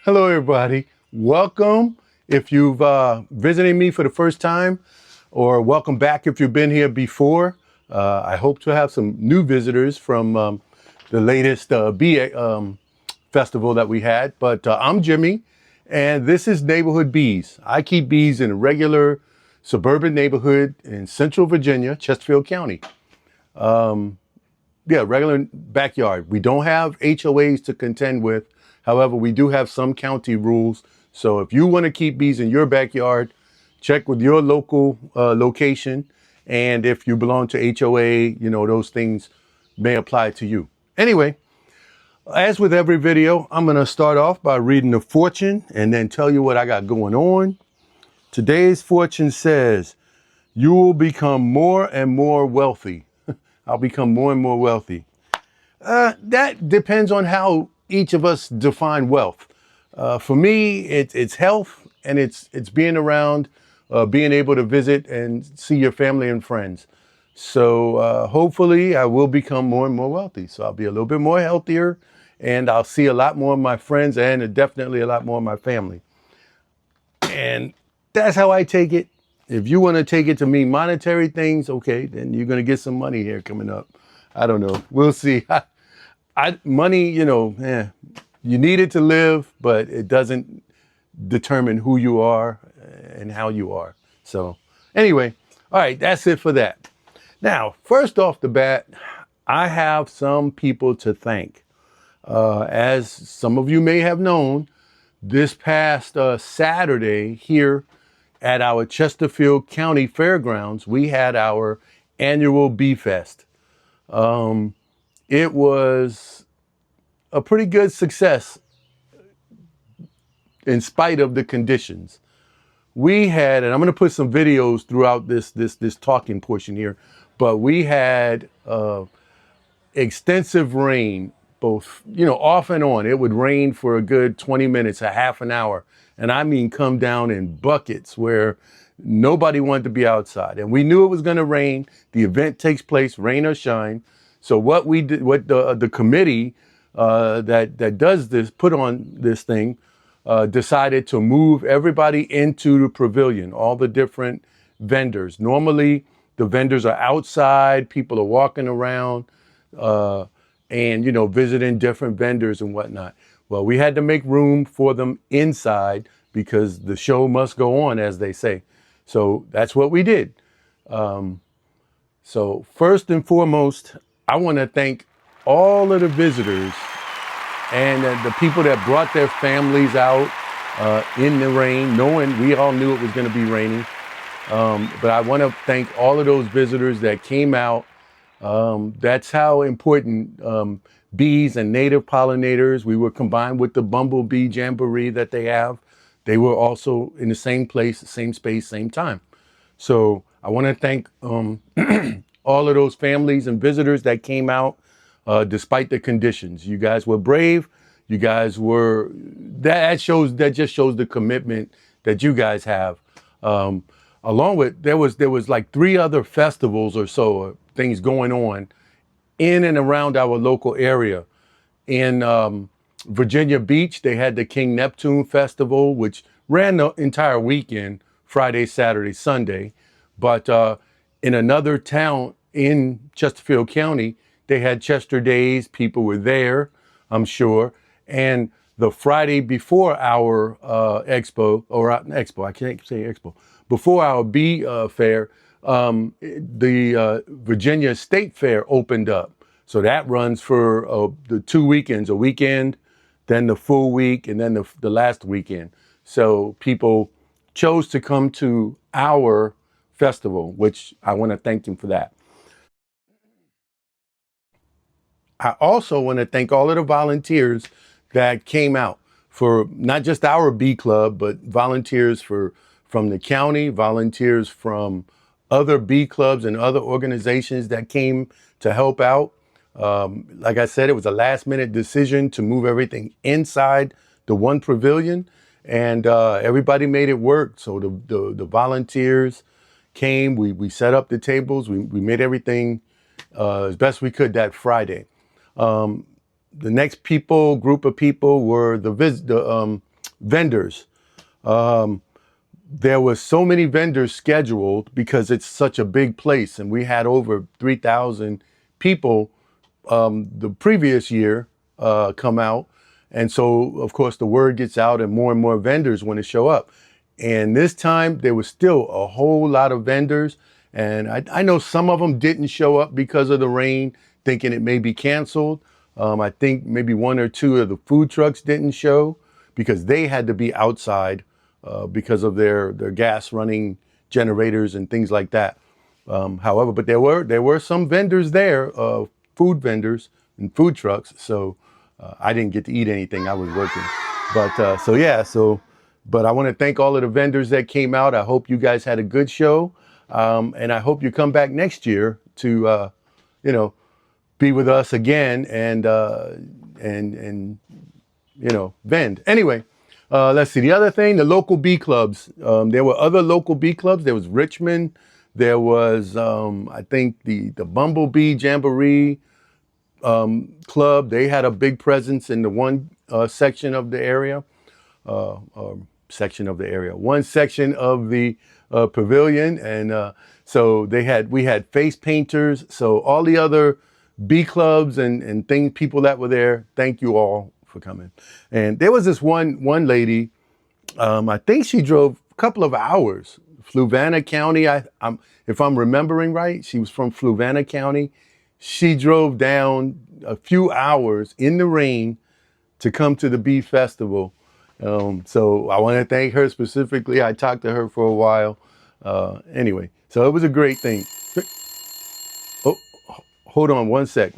Hello, everybody. Welcome if you've visited me for the first time, or welcome back if you've been here before. I hope to have some new visitors from the latest bee festival that we had. But I'm Jimmy, and this is Neighborhood Bees. I keep bees in a regular suburban neighborhood in Central Virginia, Chesterfield County. Yeah, regular backyard. We don't have HOAs to contend with. However, we do have some county rules. So if you want to keep bees in your backyard, check with your local location. And if you belong to HOA, those things may apply to you. Anyway, as with every video, I'm going to start off by reading the fortune and then tell you what I got going on. Today's fortune says, you will become more and more wealthy. I'll become more and more wealthy. That depends on how each of us define wealth. For me, it's health and it's being around, being able to visit and see your family and friends. So hopefully I will become more and more wealthy. So I'll be a little bit more healthier and I'll see a lot more of my friends and definitely a lot more of my family. And that's how I take it. If you want to take it to mean monetary things, okay, then you're going to get some money here coming up. I don't know. We'll see. Money, you need it to live, but it doesn't determine who you are and how you are. So anyway, all right, that's it for that. Now, first off the bat, I have some people to thank. As some of you may have known, this past Saturday here at our Chesterfield County Fairgrounds, we had our annual Bee Fest. It was a pretty good success in spite of the conditions. We had, and I'm going to put some videos throughout this talking portion here, but we had extensive rain, both, off and on. It would rain for a good 20 minutes, a half an hour. And I mean, come down in buckets where nobody wanted to be outside. And we knew it was going to rain. The event takes place, rain or shine. So what we did, what the committee that does this, put on this thing, decided to move everybody into the pavilion, all the different vendors. Normally, the vendors are outside, people are walking around, and, visiting different vendors and whatnot. Well, we had to make room for them inside because the show must go on, as they say. So that's what we did. So first and foremost, I want to thank all of the visitors and the people that brought their families out in the rain, knowing we all knew it was going to be raining. But I want to thank all of those visitors that came out. That's how important bees and native pollinators. We were combined with the bumblebee jamboree that they have. They were also in the same place, same space, same time. So I want to thank all of those families and visitors that came out despite the conditions. You guys were brave. You guys were, that just shows the commitment that you guys have. Along with, there was like 3 other festivals or so, things going on in and around our local area. In Virginia Beach, they had the King Neptune Festival, which ran the entire weekend, Friday, Saturday, Sunday. But in another town in Chesterfield County, they had Chester Days. People were there, I'm sure. And the Friday before our expo, I can't say expo, before our bee fair, the Virginia State Fair opened up. So that runs for the 2 weekends, a weekend, then the full week, and then the last weekend. So people chose to come to our festival, which I want to thank them for that. I also want to thank all of the volunteers that came out for not just our bee club, but volunteers from the county, volunteers from other bee clubs and other organizations that came to help out. Like I said, it was a last minute decision to move everything inside the one pavilion, and everybody made it work. So the volunteers came, we set up the tables, we made everything as best we could that Friday. The next group of people were the vendors. There were so many vendors scheduled because it's such a big place, and we had over 3,000 people the previous year come out. And so, of course, the word gets out and more vendors want to show up. And this time there was still a whole lot of vendors. And I know some of them didn't show up because of the rain, thinking it may be canceled. I think maybe one or two of the food trucks didn't show because they had to be outside because of their gas running generators and things like that. However, but there were some vendors there, food vendors and food trucks. So I didn't get to eat anything. I was working. But but I want to thank all of the vendors that came out. I hope you guys had a good show. And I hope you come back next year to, be with us again and vend. Anyway, let's see. The other thing, the local bee clubs. There were other local bee clubs. There was Richmond. There was, I think, the Bumblebee Jamboree club. They had a big presence in the one section of the area. One section of the pavilion. And so we had face painters. So all the other bee clubs and people that were there, thank you all for coming. And there was this one lady, I think she drove a couple of hours, Fluvanna County. If I'm remembering right, she was from Fluvanna County. She drove down a few hours in the rain to come to the bee festival. So I want to thank her specifically. I talked to her for a while. Anyway, so it was a great thing. Oh, hold on one sec.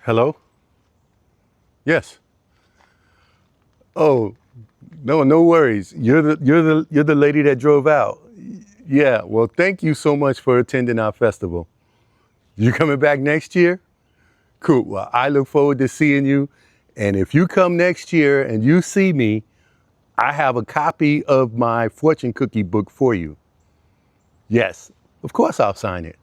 Hello? Yes. Oh, no worries. You're the lady that drove out. Yeah, well, thank you so much for attending our festival. You coming back next year? Cool. Well, I look forward to seeing you. And if you come next year and you see me, I have a copy of my fortune cookie book for you. Yes, of course I'll sign it.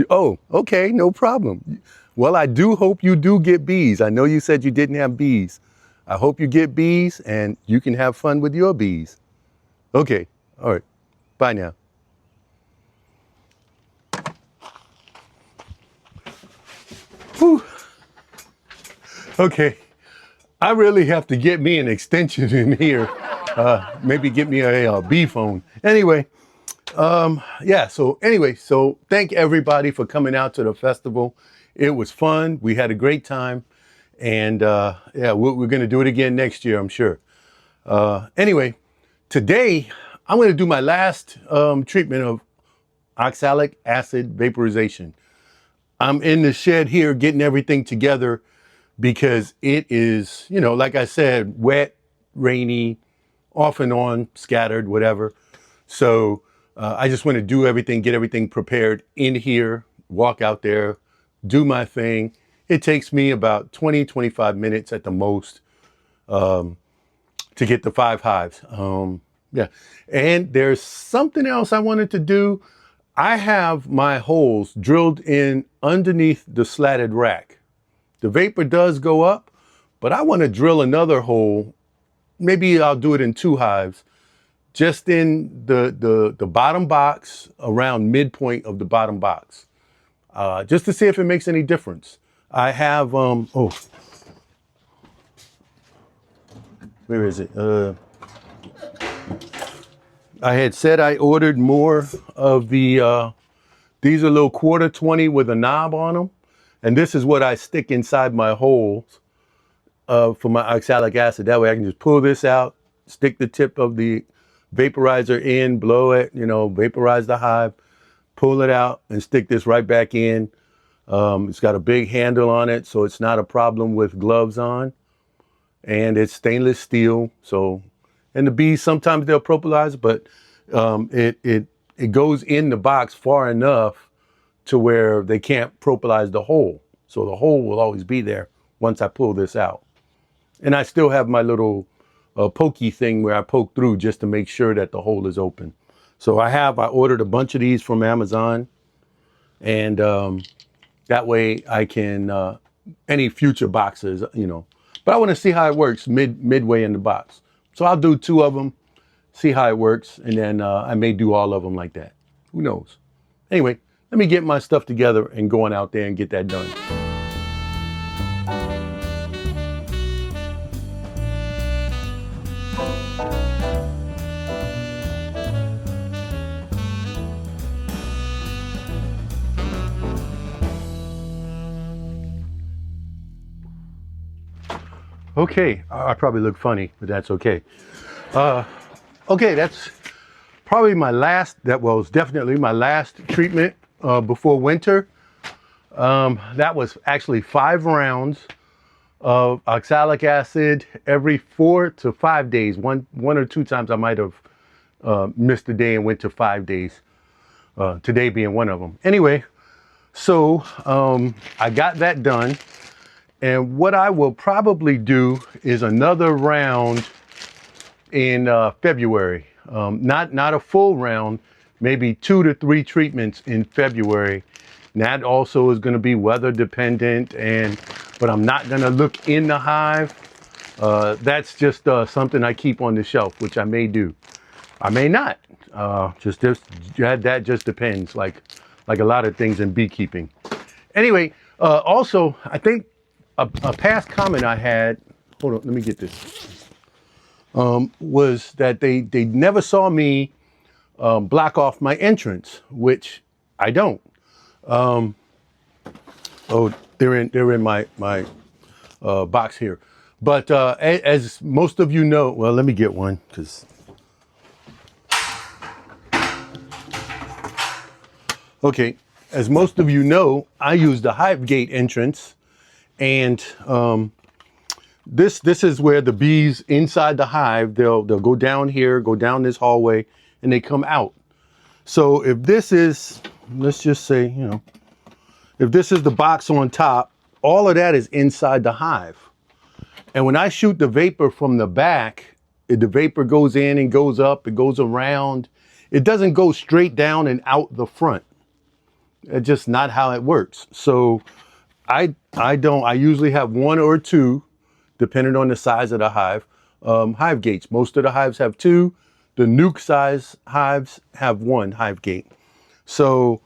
Oh, okay, no problem. Well, I do hope you do get bees. I know you said you didn't have bees. I hope you get bees and you can have fun with your bees. Okay, all right. Bye now. Whew. Okay, I really have to get me an extension in here. Maybe get me a bee phone. Anyway, so thank everybody for coming out to the festival. It was fun. We had a great time. And we're going to do it again next year, I'm sure. Anyway, today I'm going to do my last treatment of oxalic acid vaporization. I'm in the shed here getting everything together because it is, like I said, wet, rainy, off and on, scattered, whatever. So I just want to do everything, get everything prepared in here, walk out there, do my thing. It takes me about 20-25 minutes at the most to get the 5 hives. And there's something else I wanted to do. I have my holes drilled in underneath the slatted rack. The vapor does go up, but I want to drill another hole. Maybe I'll do it in 2 hives, just in the bottom box, around midpoint of the bottom box, just to see if it makes any difference. I have, where is it? I had said I ordered more of the, these are little 1/4 with a knob on them. And this is what I stick inside my holes for my oxalic acid. That way I can just pull this out, stick the tip of the vaporizer in, blow it, vaporize the hive, pull it out and stick this right back in. It's got a big handle on it, so it's not a problem with gloves on. And it's stainless steel. So, and the bees, sometimes they'll propolize, but it goes in the box far enough to where they can't propolize the hole. So the hole will always be there once I pull this out. And I still have my little pokey thing where I poke through just to make sure that the hole is open. So I ordered a bunch of these from Amazon, and that way I can, any future boxes, you know, but I want to see how it works midway in the box. So I'll do 2 of them, see how it works, and then I may do all of them like that. Who knows? Anyway, let me get my stuff together and going out there and get that done. Okay, I probably look funny, but that's okay. Okay, that's probably my last, that was definitely my last treatment before winter. That was actually 5 rounds of oxalic acid every 4 to 5 days. One or 2 times I might have missed a day and went to 5 days. Today being one of them. Anyway, so I got that done. And what I will probably do is another round in February. Not a full round, maybe 2 to 3 treatments in February. And that also is going to be weather dependent, but I'm not going to look in the hive. That's just something I keep on the shelf, which I may do. I may not. That just depends, like a lot of things in beekeeping. Anyway, also, I think a past comment I had, hold on, let me get this, was that they never saw me block off my entrance, which I don't. Oh, they're in my box here. But as most of you know, well, let me get one, because okay, as most of you know, I use the Hive Gate entrance, and this is where the bees inside the hive, they'll go down here, go down this hallway, and they come out. So if this is, let's just say, you know, if this is the box on top, all of that is inside the hive. And when I shoot the vapor from the back, the vapor goes in and goes up, it goes around. It doesn't go straight down and out the front. It's just not how it works. So I usually have 1 or 2, depending on the size of the hive, hive gates. Most of the hives have 2. The nuke size hives have 1 hive gate. So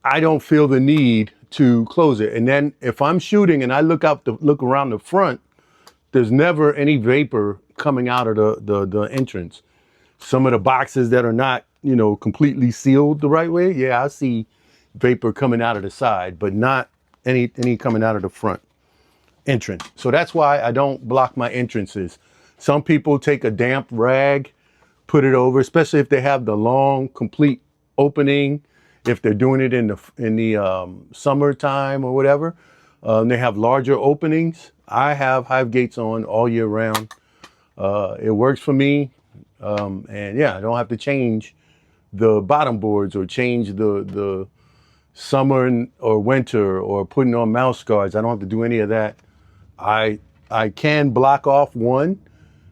I don't feel the need to close it. And then if I'm shooting and I look around the front, there's never any vapor coming out of the entrance. Some of the boxes that are not, you know, completely sealed the right way, yeah, I see vapor coming out of the side, but not any coming out of the front entrance. So that's why I don't block my entrances. Some people take a damp rag, put it over, especially if they have the long, complete opening. If they're doing it in the summertime or whatever, they have larger openings. I have hive gates on all year round. It works for me, and yeah, I don't have to change the bottom boards or change the summer or winter or putting on mouse guards. I don't have to do any of that. I can block off one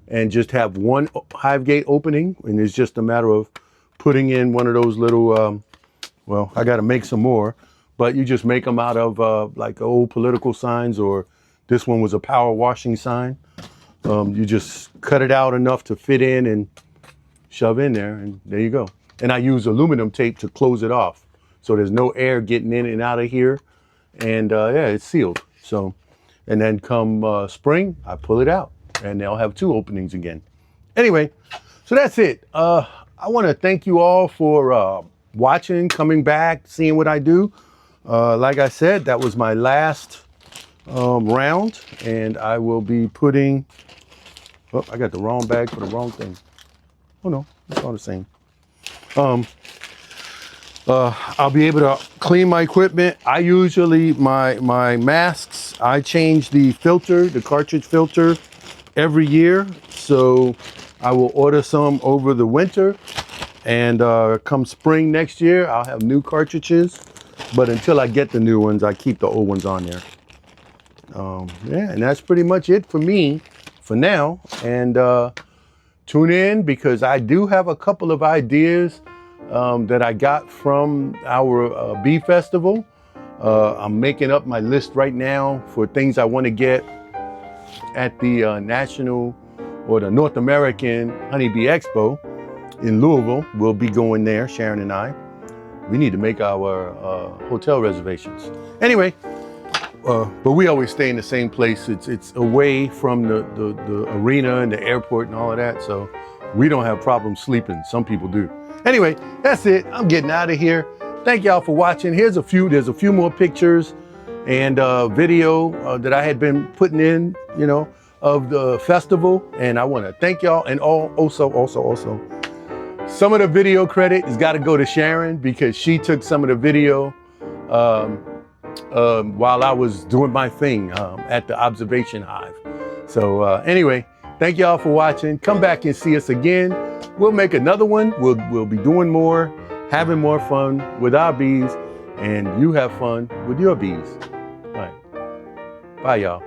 and just have one hive gate opening, and it's just a matter of putting in one of those little, well, I got to make some more, but you just make them out of like old political signs, or this one was a power washing sign. You just cut it out enough to fit in and shove in there, and there you go. And I use aluminum tape to close it off, so there's no air getting in and out of here, and yeah, it's sealed. So, and then come spring, I pull it out, and they'll have 2 openings again. Anyway, so that's it. I want to thank you all for watching, coming back, seeing what I do. Like I said, that was my last round, and I will be putting, oh, I got the wrong bag for the wrong thing. Oh no, it's all the same. I'll be able to clean my equipment. I usually, my masks, I change the filter, the cartridge filter every year. So I will order some over the winter, and come spring next year, I'll have new cartridges. But until I get the new ones, I keep the old ones on there. Yeah, and that's pretty much it for me for now. And tune in, because I do have a couple of ideas that I got from our bee festival. I'm making up my list right now for things I want to get at the National or the North American Honeybee Expo in Louisville. We'll be going there, Sharon and I. We need to make our hotel reservations. Anyway, but we always stay in the same place. It's away from the arena and the airport and all of that, so we don't have problems sleeping. Some people do. Anyway, that's it. I'm getting out of here. Thank y'all for watching. There's a few more pictures and video that I had been putting in, you know, of the festival. And I want to thank y'all. And also, some of the video credit has got to go to Sharon, because she took some of the video while I was doing my thing at the Observation Hive. So anyway, thank y'all for watching. Come back and see us again. We'll make another one. We'll be doing more, having more fun with our bees, and you have fun with your bees. All right. Bye, y'all.